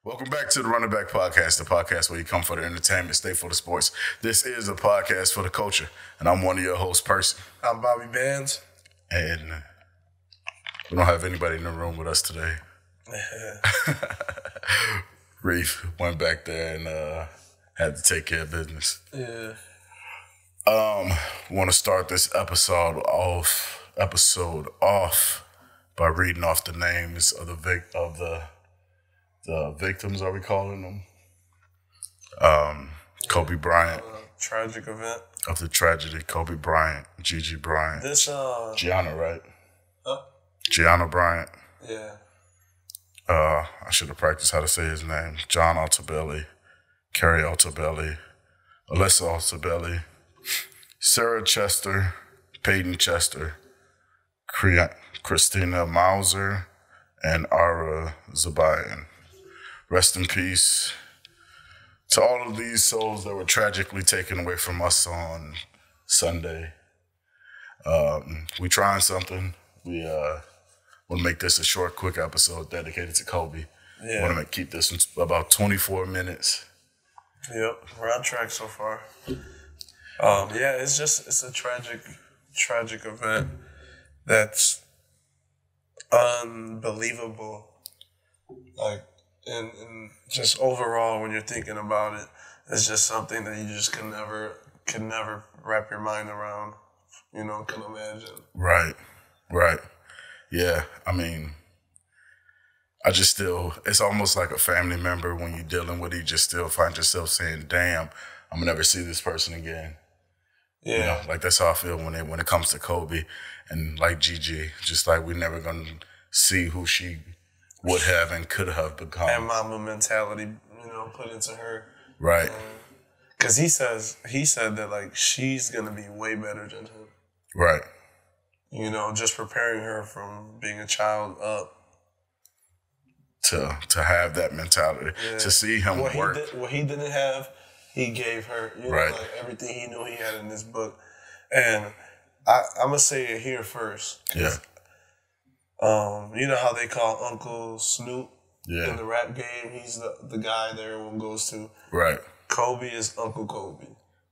Welcome back to the Running Back Podcast, the podcast where you come for the entertainment, stay for the sports. This is a podcast for the culture, and I'm one of your hosts, Percy. I'm BOBBYBANDZZ. And we don't have anybody in the room with us today. Reef went back there and had to take care of business. Yeah. Want to start this episode off by reading off the names of the victims, are we calling them? Kobe Bryant. Tragic event. Of the tragedy, Kobe Bryant, Gigi Bryant. Gianna, right? Huh? Gianna Bryant. Yeah. I should have practiced how to say his name. John Altobelli, Carrie Altobelli, Alyssa Altobelli, Sarah Chester, Peyton Chester, Christina Mauser, and Ara Zabayan. Rest in peace to all of these souls that were tragically taken away from us on Sunday. We trying something. We want to make this a short, quick episode dedicated to Kobe. Yeah. Want to keep this in about 24 minutes. Yep, we're on track so far. Yeah, it's a tragic event that's unbelievable. Like, and just overall, when you're thinking about it, it's just something that you just can never wrap your mind around. You know, can imagine. Right. Yeah, I mean, it's almost like a family member when you're dealing with it. You just still find yourself saying, damn, I'm going to never see this person again. Yeah. You know, like that's how I feel when it comes to Kobe and like Gigi, just like we're never going to see who she would have and could have become. And mama mentality, put into her. Right. Because he said that, like, she's going to be way better than him. Right. You know, just preparing her from being a child up. To have that mentality. Yeah. To see him work. What he didn't have, he gave her. You know, right. Like everything he knew he had in this book. And I'm going to say it here first. Yeah. You know how they call Uncle Snoop in the rap game? He's the guy that everyone goes to. Right. Kobe is Uncle Kobe.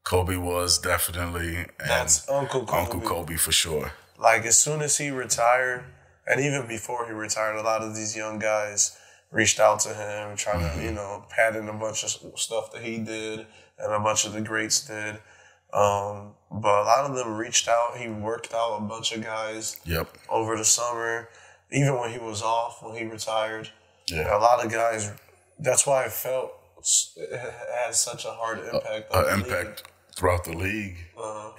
Kobe was definitely. That's Uncle Kobe. Uncle Kobe for sure. Like, as soon as he retired, and even before he retired, a lot of these young guys reached out to him, trying to, pat in a bunch of stuff that he did and a bunch of the greats did. But a lot of them reached out. He worked out a bunch of guys over the summer, even when he was off, when he retired. Yeah. A lot of guys, that's why I felt it had such a hard impact on the impact throughout the league.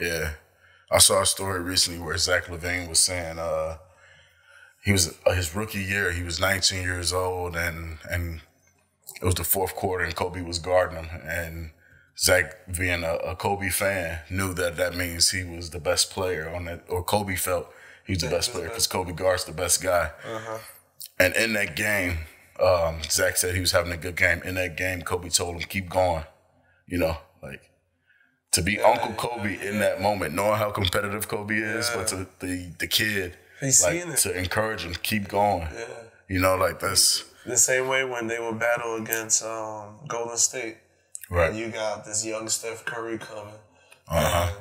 Yeah. I saw a story recently where Zach LaVine was saying he was his rookie year, he was 19 years old, and it was the fourth quarter, and Kobe was guarding him, and Zach, being a Kobe fan, knew that means he was the best player on that, or Kobe felt he was the best player because Kobe guards the best guy. And in that game, Zach said he was having a good game. In that game, Kobe told him, keep going. You know, like, to be Uncle Kobe in that moment, knowing how competitive Kobe is, but to the kid, like, to encourage him, keep going. Yeah. You know, like, that's... The same way when they would battle against Golden State. Right. And you got this young Steph Curry coming. And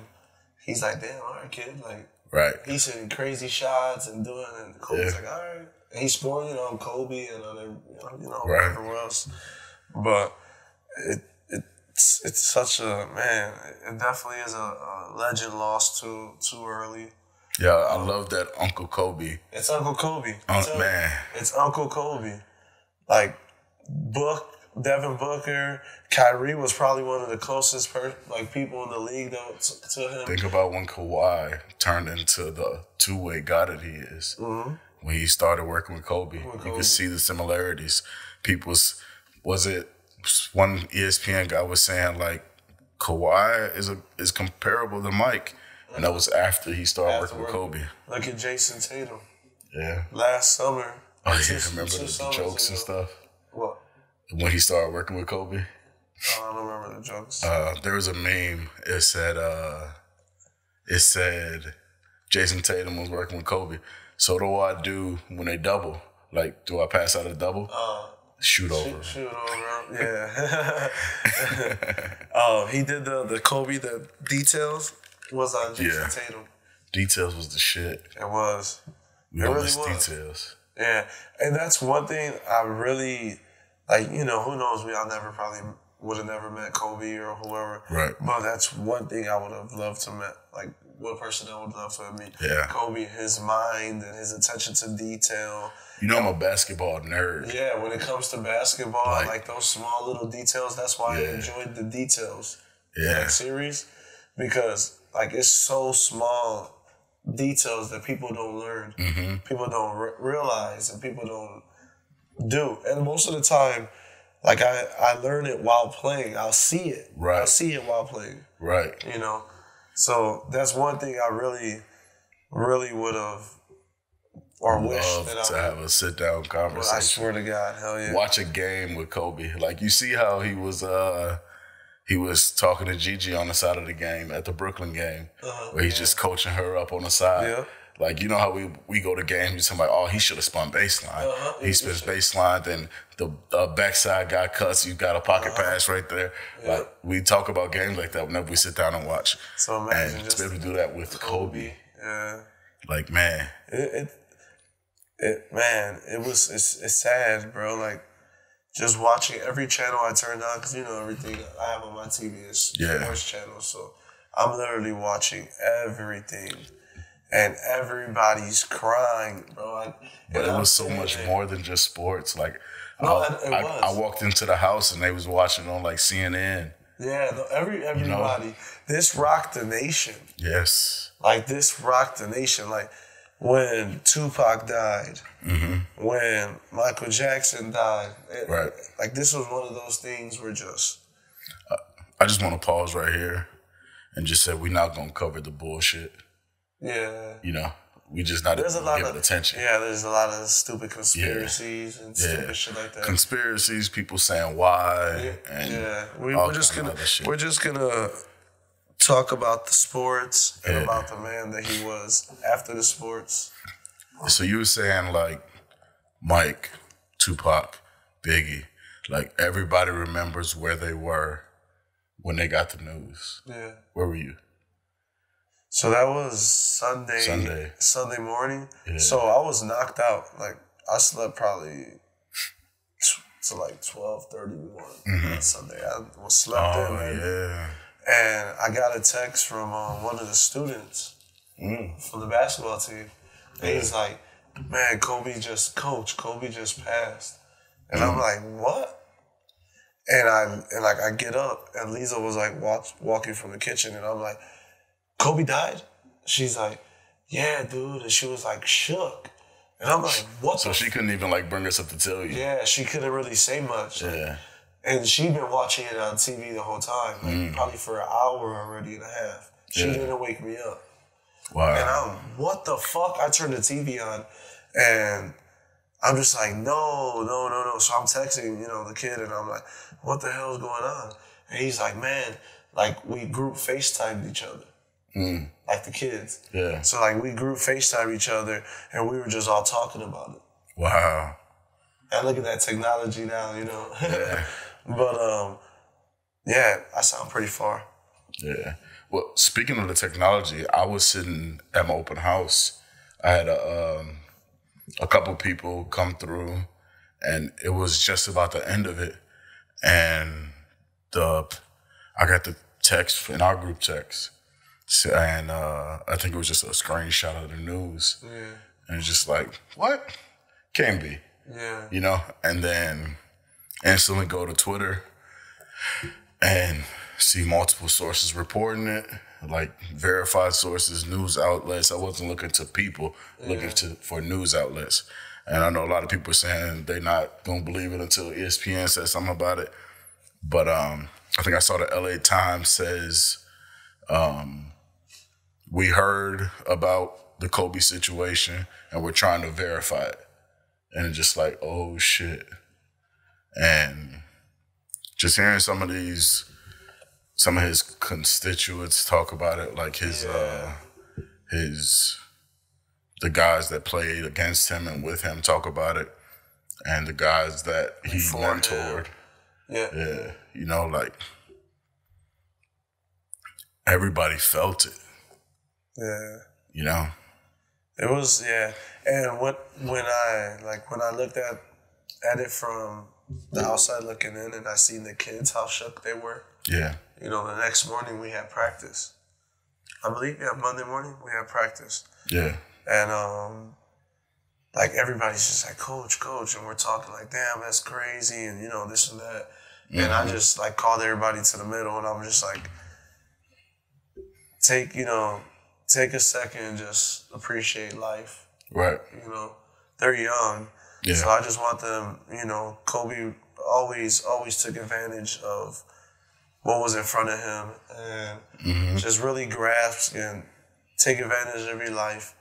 he's like, damn, all right, kid. Like, right. He's hitting crazy shots and doing it. And Kobe's like, all right. And he's spoiling it on Kobe and on everyone else. But it's such a, man, it definitely is a legend lost too early. Yeah, I love that Uncle Kobe. It's Uncle Kobe. Man. It's Uncle Kobe. Like, Devin Booker, Kyrie was probably one of the closest people in the league to him. Think about when Kawhi turned into the two-way guy that he is. When he started working with Kobe. You could see the similarities. One ESPN guy was saying, like, Kawhi is comparable to Mike. And that was after he started working with Kobe. Look at Jason Tatum. Yeah. Last summer. Oh, yeah, remember the jokes and stuff? What? When he started working with Kobe? I don't remember the jokes. There was a meme. It said Jason Tatum was working with Kobe. So what do I do when they double? Like, do I pass out a double? Shoot over. Shoot over. Yeah. He did the Kobe, the details was on Jason Tatum. Details was the shit. It was. We all miss details. Yeah. And that's one thing I really, like, you know, who knows, we all never probably would have never met Kobe or whoever. Right. But that's one thing I would have loved to meet. Like, one person I would love to meet. Yeah. Kobe, his mind and his attention to detail. You know, I'm a basketball nerd. Yeah, when it comes to basketball, like those small little details, that's why I enjoyed the details. Yeah. That series. Because, like, it's so small details that people don't learn. Mm-hmm. People don't realize and people don't do. And most of the time, like, I learn it while playing. I'll see it. Right. I'll see it while playing. Right. You know? So that's one thing I really, really would have, or wish that I to have a sit-down conversation. Well, I swear to God, hell yeah. Watch a game with Kobe. Like, you see how he was talking to Gigi on the side of the game at the Brooklyn game, where he's just coaching her up on the side. Yeah. Like, you know how we go to games, you're talking about, oh, he should have spun baseline. He spins baseline, then the backside guy cuts, you got a pocket pass right there. Yeah. Like, we talk about games like that whenever we sit down and watch. So imagine and to be able to do that with Kobe. Yeah. Like, man. It's sad, bro. Like, just watching every channel I turned on, because, you know, everything I have on my TV is sports channels. So I'm literally watching everything. And everybody's crying, bro. But it was so much more than just sports. Like, I walked into the house and they was watching on, like, CNN. Yeah, everybody. You know? This rocked the nation. Yes. Like, this rocked the nation. Like, when Tupac died, when Michael Jackson died. Right. Like, this was one of those things where just... I just want to pause right here and just say we're not going to cover the bullshit. Yeah. You know, we just not going to give it attention. Yeah, there's a lot of stupid conspiracies and stupid shit like that. Conspiracies, people saying why. We're just gonna talk about the sports and about the man that he was after the sports. So you were saying, like, Mike, Tupac, Biggie, like, everybody remembers where they were when they got the news. Yeah. Where were you? So that was Sunday morning. Yeah. So I was knocked out. Like, I slept probably to like 12:31 on Sunday. I slept in, man. Yeah. And I got a text from one of the students from the basketball team. And he's like, man, Kobe just passed. And I'm like, what? And I get up and Lisa was like walking from the kitchen and I'm like, Kobe died? She's like, yeah, dude. And she was like shook. And I'm like, what? So she couldn't even like bring us up to tell you. Yeah, she couldn't really say much. Yeah. And she'd been watching it on TV the whole time, like probably for an hour already and a half. She didn't wake me up. Wow. And I'm, what the fuck? I turned the TV on and I'm just like, no. So I'm texting, the kid and I'm like, what the hell is going on? And he's like, man, like we group FaceTimed each other. Like the kids. Yeah. So like we group FaceTime each other and we were just all talking about it. Wow. And look at that technology now, Yeah. But I sound pretty far. Yeah. Well, speaking of the technology, I was sitting at my open house. I had a couple people come through and it was just about the end of it. And I got the text in our group text. And I think it was just a screenshot of the news. Yeah. And it's just like, what? Can't be. Yeah. And then instantly go to Twitter and see multiple sources reporting it, like verified sources, news outlets. I wasn't looking to people, looking for news outlets. And I know a lot of people are saying they're not going to believe it until ESPN says something about it. But I think I saw the LA Times says, we heard about the Kobe situation and we're trying to verify it. And it's just like, oh shit. And just hearing some of his constituents talk about it, like the guys that played against him and with him talk about it. and the guys that he mentored. Yeah. You know, like, everybody felt it. Yeah. You know? It was, and when I looked at it from the outside looking in, and I seen the kids, how shook they were. Yeah. You know, the next morning we had practice. I believe, Monday morning we had practice. Yeah. And, like, everybody's just like, coach, and we're talking like, damn, that's crazy, and, you know, this and that. Mm-hmm. And I just, like, called everybody to the middle, and I'm just like, take a second and just appreciate life. Right. You know, they're young. Yeah. So I just want them, you know, Kobe always took advantage of what was in front of him and just really grasp and take advantage of your life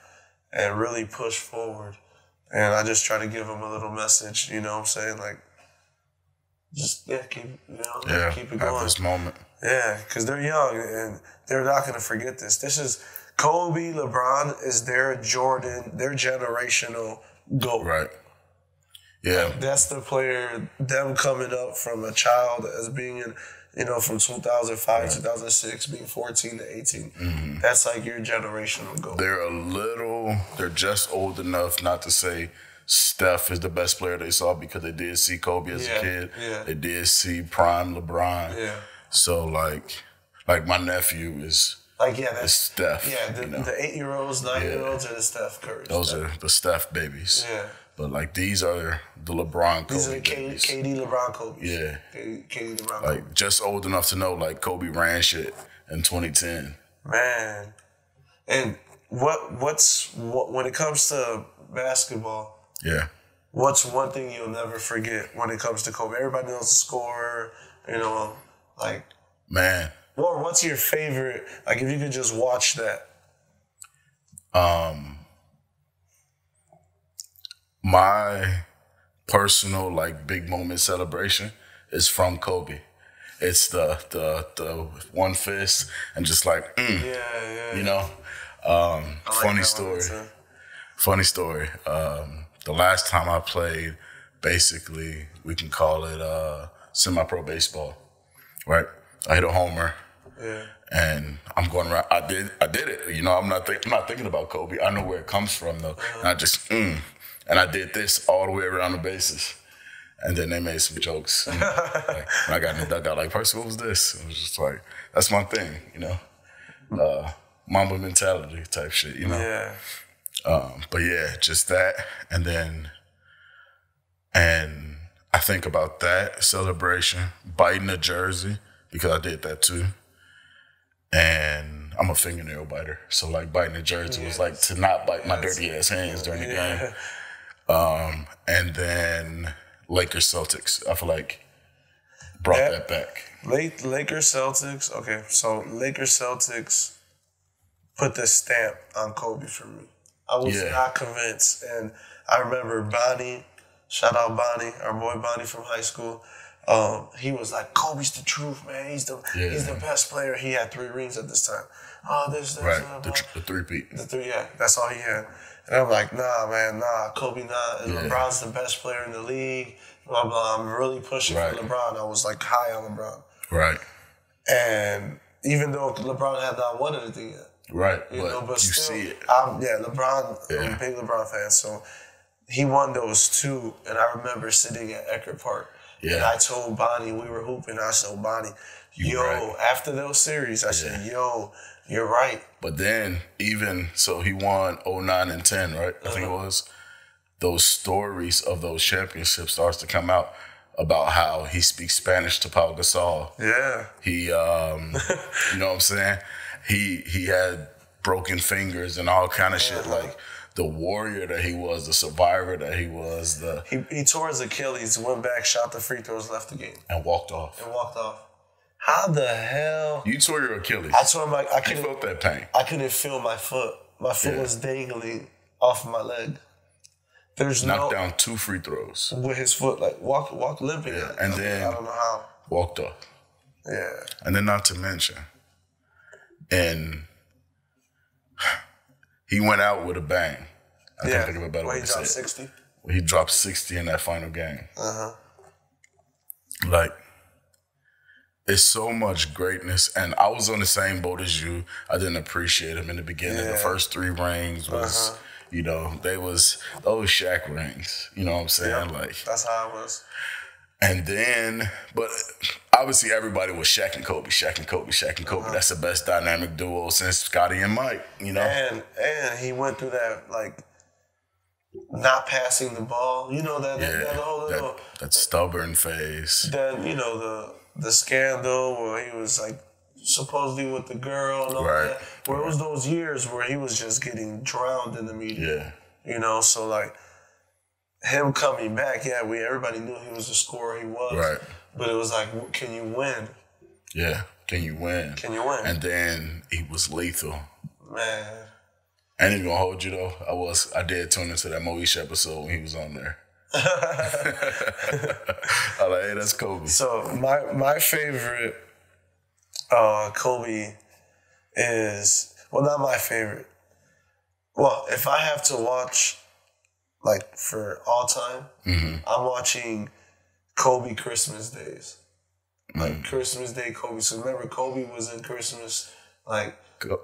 and really push forward. And I just try to give him a little message, you know what I'm saying? Like, just, keep it going. At this moment. Yeah, because they're young and they're not going to forget this. This is Kobe, LeBron is their Jordan, their generational GOAT. Right. Yeah. That's the player, them coming up from a child as being in, you know, from 2005, 2006, being 14 to 18. Mm-hmm. That's like your generational GOAT. They're just old enough not to say Steph is the best player they saw because they did see Kobe as a kid. Yeah. They did see prime LeBron. Yeah. So, like my nephew is... that's Steph. Yeah, the 8-year-olds, 9-year-olds are the Steph Curry. Those are the Steph babies. Yeah. But, like, these are the LeBron Kobe These are the KD LeBron Kobe. Yeah. KD LeBron Kobe. Like, just old enough to know, like, Kobe ran shit in 2010. Man. And when it comes to basketball, what's one thing you'll never forget when it comes to Kobe? Everybody knows the scorer, you know, like... Man. Or what's your favorite, like, if you could just watch that? My personal, like, big moment celebration is from Kobe. It's the one fist and just like, you know? Funny story. The last time I played, basically, we can call it semi-pro baseball, right? I hit a homer. Yeah. And I'm going around. I did it. You know, I'm not thinking about Kobe. I know where it comes from though. And I just and I did this all the way around the bases. And then they made some jokes. And, like, when I got in the dugout, like, Percy, what was this? It was just like, that's my thing, you know. Mamba mentality type shit, you know. Yeah. But yeah, just that, and I think about that celebration, biting a jersey. Because I did that too. And I'm a fingernail biter. So, like, biting the jersey was like to not bite my dirty ass hands during the game. And then Lakers Celtics, I feel like brought that back. Lakers Celtics, okay. So Lakers Celtics put the stamp on Kobe for me. I was not convinced. And I remember Bonnie, shout out Bonnie, our boy Bonnie from high school. He was like, Kobe's the truth, man. He's the best player. He had 3 rings at this time. The three-peat. That's all he had. And I'm like, nah, man, Kobe not. And LeBron's the best player in the league. Blah, blah. I'm really pushing for LeBron. I was like high on LeBron. Right. And even though LeBron had not won anything yet. Right. You know, but you still, see it. LeBron, I'm a big LeBron fan. So he won those 2. And I remember sitting at Eckerd Park. Yeah. And I told Bonnie, we were hooping, I said, Bonnie, after those series, I said, you're right. But then so he won 09 and 10, right? I think it was. Those stories of those championships starts to come out about how he speaks Spanish to Pau Gasol. Yeah. He, you know what I'm saying? He had broken fingers and all kind of shit, like, the warrior that he was, the survivor that he was. He tore his Achilles, went back, shot the free throws, left the game. And walked off. How the hell? You tore your Achilles. I tore my... I felt that pain. I couldn't feel my foot. My foot was dangling off my leg. Knocked down 2 free throws. With his foot, like, walk limping. Yeah, and then... I don't know how. Walked off. Yeah. And then not to mention, and he went out with a bang. I can't think of a better way to say it. 60? He dropped 60 in that final game. Uh-huh. Like, it's so much greatness, and I was on the same boat as you. I didn't appreciate him in the beginning. The first 3 rings was, you know, those Shaq rings. You know what I'm saying? Yeah, like that's how it was. And then, but obviously everybody was Shaq and Kobe, Shaq and Kobe, Shaq and Kobe. That's the best dynamic duo since Scotty and Mike. You know, and he went through that like not passing the ball. You know that whole little that stubborn phase. Then you know the scandal where he was like supposedly with the girl and all that. Where it was those years where he was just getting drowned in the media. Yeah. You know, so like him coming back, everybody knew he was the scorer he was. Right. But it was like, can you win? Yeah. Can you win? Can you win? And then he was lethal. Man. I ain't even gonna hold you though. I did tune into that Moesha episode when he was on there. I'm like, hey, that's Kobe. So my favorite Kobe is, well, not my favorite. Well, if I have to watch like for all time, I'm watching Kobe Christmas days. Like Christmas Day Kobe. So remember Kobe was in Christmas, like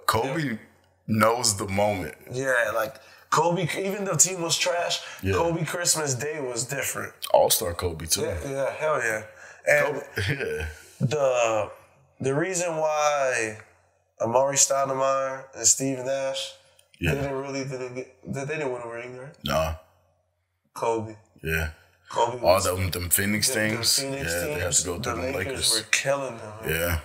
Kobe knows the moment. Yeah, like Kobe, even though the team was trash, Kobe Christmas Day was different. All-star Kobe too. Yeah, hell yeah. And the reason why Amari Stoudemire and Steve Nash they didn't win a ring, right? No. Kobe. Yeah. Kobe all them Phoenix teams. The Phoenix teams, they have to go through the the Lakers were killing them. Man. Yeah.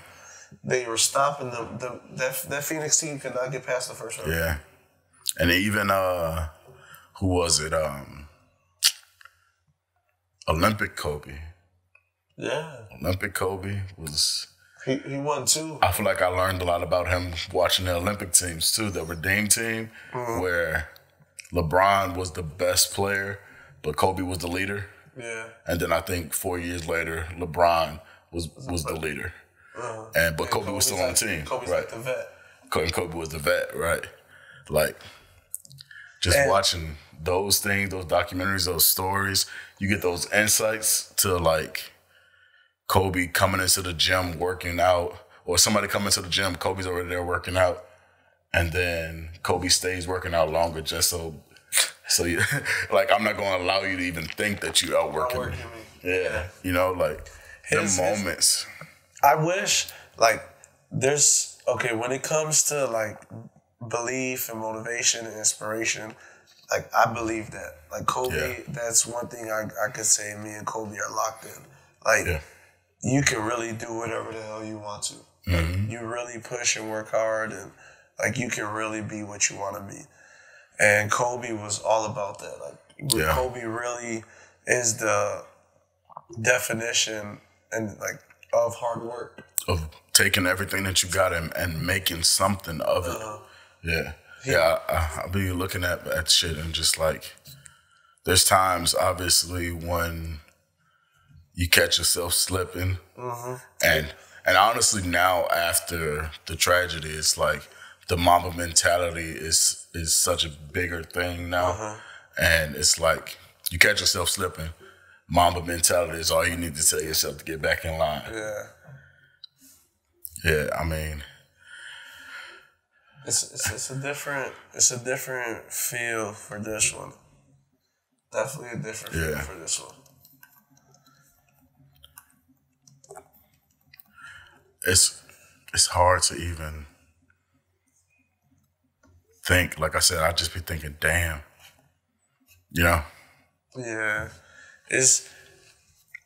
They were stopping them. That Phoenix team could not get past the first round. Yeah. And even who was it? Olympic Kobe. Yeah. Olympic Kobe was. He won too. I feel like I learned a lot about him watching the Olympic teams too. The Redeem team, where LeBron was the best player, but Kobe was the leader. Yeah. And then I think 4 years later, LeBron was the leader. But Kobe was still on the team. Kobe's like the vet. And Kobe was the vet, right? Like, just watching those things, those documentaries, those stories, you get those insights to like Kobe coming into the gym working out, or somebody coming to the gym, Kobe's already there working out, and then Kobe stays working out longer just so you, like, I'm not going to allow you to even think that you outworking me. Yeah. You know, like, them moments. I wish, like, when it comes to, like, belief and motivation and inspiration, like, I believe that. Like, Kobe, that's one thing I could say me and Kobe are locked in. Like, you can really do whatever the hell you want to. Like, you really push and work hard, and, like, you can really be what you want to be. And Kobe was all about that. Like, Kobe really is the definition and, like, of hard work. Of taking everything that you got and making something of it. I'll be looking at shit and just like, there's times obviously when you catch yourself slipping, and honestly now after the tragedy, it's like the Mamba mentality is such a bigger thing now, and it's like you catch yourself slipping. Mamba mentality is all you need to tell yourself to get back in line. Yeah, I mean, it's a different feel for this one. Definitely a different feel for this one. It's hard to even think. Like I said, I just be thinking, damn, you know. Yeah.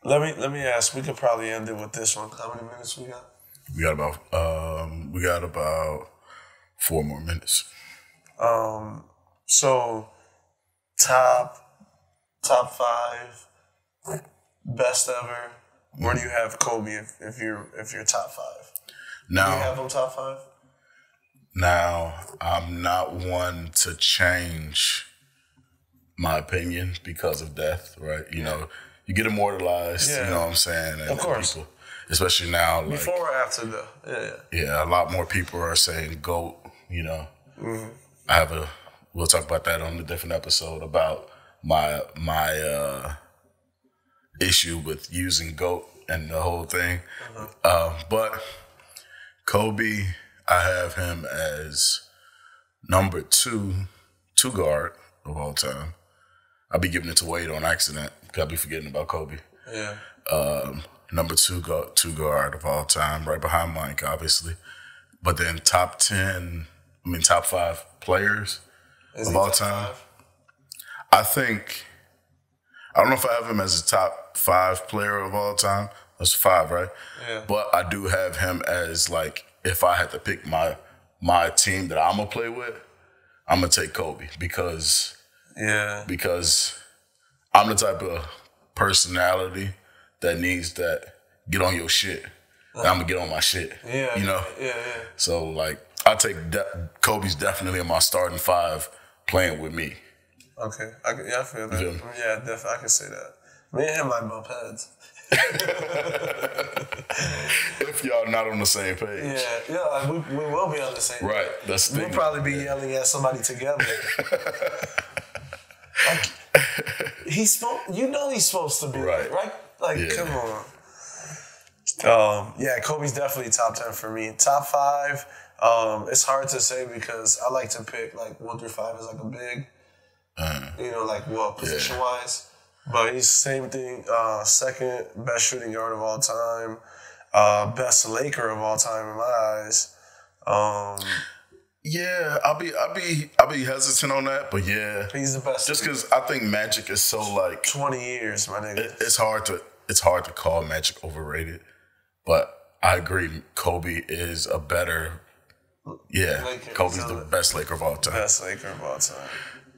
Let me ask. We could probably end it with this one. How many minutes we got? We got about 4 more minutes. So top 5 best ever. Where do you have Kobe if you're top 5? Now, do you have him top 5? Now, I'm not one to change my opinion because of death, right? You know, you get immortalized, you know what I'm saying? And, of course. People, especially now. Like, before or after the, Yeah, a lot more people are saying GOAT, you know. We'll talk about that on a different episode about my issue with using GOAT and the whole thing. But Kobe, I have him as number two guard of all time. I'll be giving it to Wade on accident because I'll be forgetting about Kobe. Yeah. Number two guard of all time, right behind Mike, obviously. But then top 5 players of all time. 5? I don't know if I have him as a top 5 player of all time. That's 5, right? Yeah. But I do have him as, like, if I had to pick my team that I'm going to play with, I'm going to take Kobe because I'm the type of personality that needs that get on your shit. And I'm going to get on my shit. Yeah. You know? Yeah. So, like, I take Kobe's definitely in my starting 5 playing with me. Okay. I feel that. Yeah, definitely. I can say that. Me and him might bump heads. If y'all not on the same page. Yeah, we will be on the same page. Right, that's the thing. We'll probably be yelling at somebody together. Like, he's supposed to be right? Like, come on. Kobe's definitely top 10 for me. Top 5, it's hard to say because I like to pick like 1 through 5 as like a big, position-wise. But he's same thing, second best shooting guard of all time, best Laker of all time in my eyes. Yeah, I'll be hesitant on that, but yeah, he's the best. Just because I think Magic is so like 20 years, my nigga. It's hard to call Magic overrated, but I agree. Kobe is a better. Yeah, Kobe's the best Laker of all time. Best Laker of all time.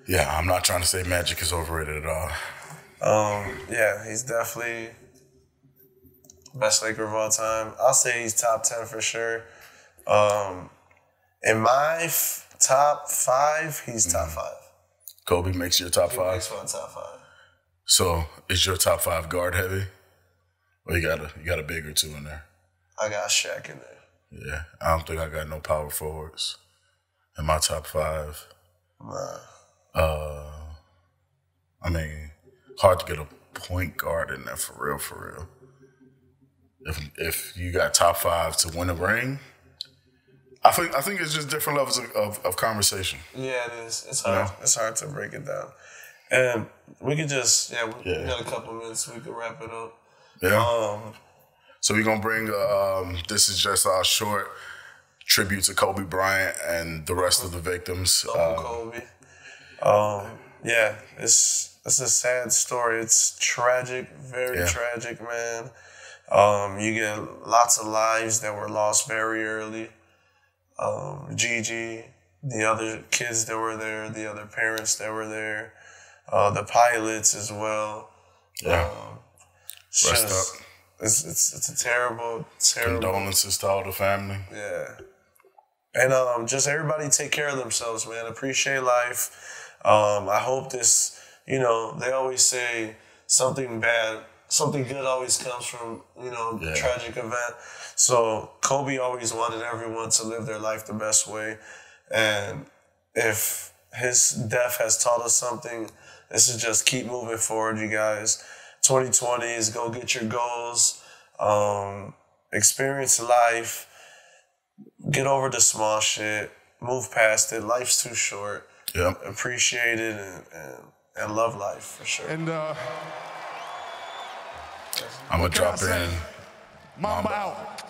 Yeah, I'm not trying to say Magic is overrated at all. He's definitely best Laker of all time. I'll say he's top 10 for sure. In my top 5, he's top 5. Kobe makes your top 5? He makes my top 5. So, is your top 5 guard heavy? Or you got a big or 2 in there? I got Shaq in there. Yeah, I don't think I got no power forwards in my top 5. Nah. I mean, hard to get a point guard in there for real. If you got top 5 to win a ring, I think it's just different levels of conversation. Yeah, it is. It's hard. It's hard to break it down. And we could just we got a couple minutes. We could wrap it up. Yeah. So we're gonna bring this is just our short tribute to Kobe Bryant and the rest of the victims. Kobe. It's a sad story. It's tragic, very tragic, man. You get lots of lives that were lost very early. Gigi, the other kids that were there, the other parents that were there, the pilots as well. Yeah. Rest up. It's a terrible. Condolences to all the family. Yeah. And just everybody take care of themselves, man. Appreciate life. I hope this, they always say something good always comes from, tragic event. So Kobe always wanted everyone to live their life the best way. And if his death has taught us something, this is just keep moving forward, you guys. 2020 is go get your goals, experience life, get over the small shit, move past it. Life's too short. Yep. Appreciate it and love life for sure. And I'm gonna drop in. Mamba out.